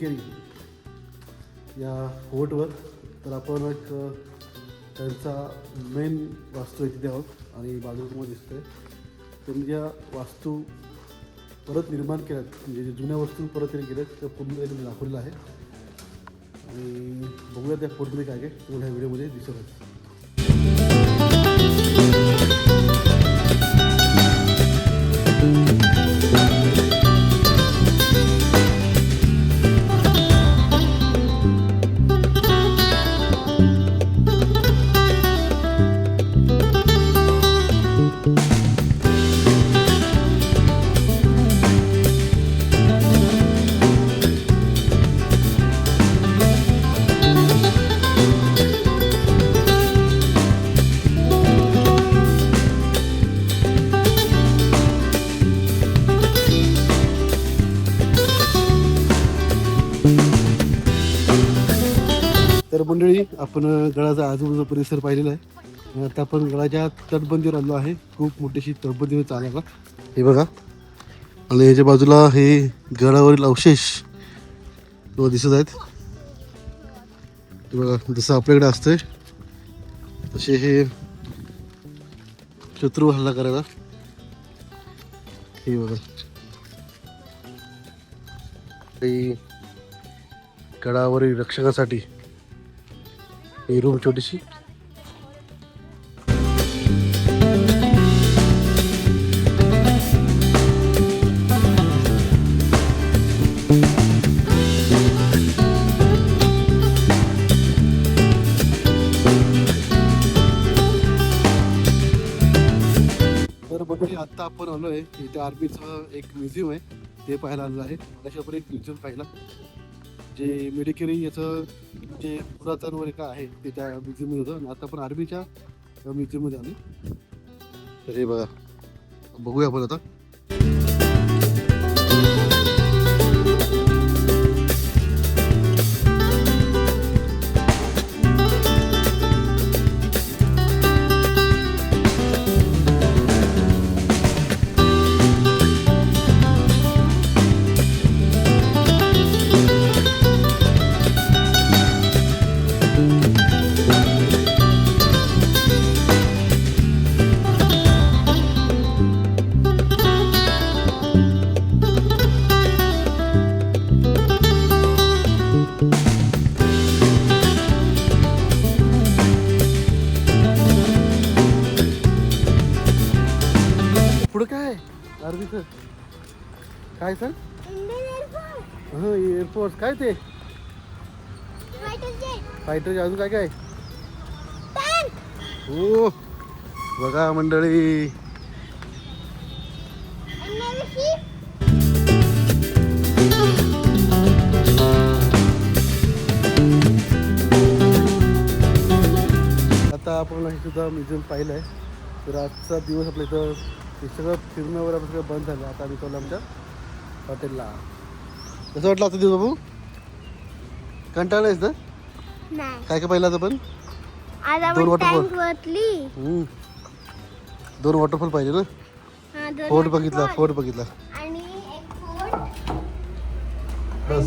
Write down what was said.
मेडिकेरी या फोर्टवर. तर आपण एक त्यांचा मेन वास्तू आहे तिथे आहोत आणि बाजूला तुम्हाला दिसतंय त्यांनी ज्या वास्तू परत निर्माण केल्यात म्हणजे जे जुन्या वस्तू परत त्यांनी केल्यात त्या पूर्ण त्यांनी दाखवलेलं आहे आणि बघूया त्या फोटोमध्ये काय काय तुम्हाला ह्या व्हिडिओमध्ये दिसत आहे. तर मंडळी आपण गडाचा आजूबाजूचा परिसर पाहिलेला आहे. आता आपण गडाच्या तटबंदीवर आलो आहे. खूप मोठीशी तटबंदी चालायला हे बघा आणि ह्याच्या बाजूला हे गडावरील अवशेष दिसत आहेत. हे बघा जसं आपल्याकडे असतंय तसे हे शत्रू हल्ला करायला. हे बघा गडावरील रक्षकासाठी ही रूम छोटीशी. तर बघा आता आपण आलोय इथे आर्मीचं एक म्युझियम आहे ते पाहायला आलेलं आहे. अशा पण एक म्युझियम पाहिला जे मेडिकेरी याचं जे पुरातन वगैरे काय आहे ते त्या म्युझियममध्ये होतं आणि आता आपण आर्मीच्या म्युझियममध्ये आलो. तर हे बघा बघूया आपण आता. पुढं काय आर्मीचं काय सर? हां एअरफोर्स काय ते फायटर अजून काय काय हो बघा मंडळी. आता आपण हे सुद्धा म्युझियम पाहिलं आहे. तर आजचा दिवस आपल्या इथं हे सगळं फिरणं वगैरे सगळं बंद झालं. आता आम्ही चाललो आमच्या हॉटेलला. कसं वाटलं आता दिवस बाबू? कंटाळा आहेस ना? काय काय पाहिलं आता पण? 2 वॉटरफॉल 2 वॉटरफॉल पाहिजे ना. फोर्ट बघितला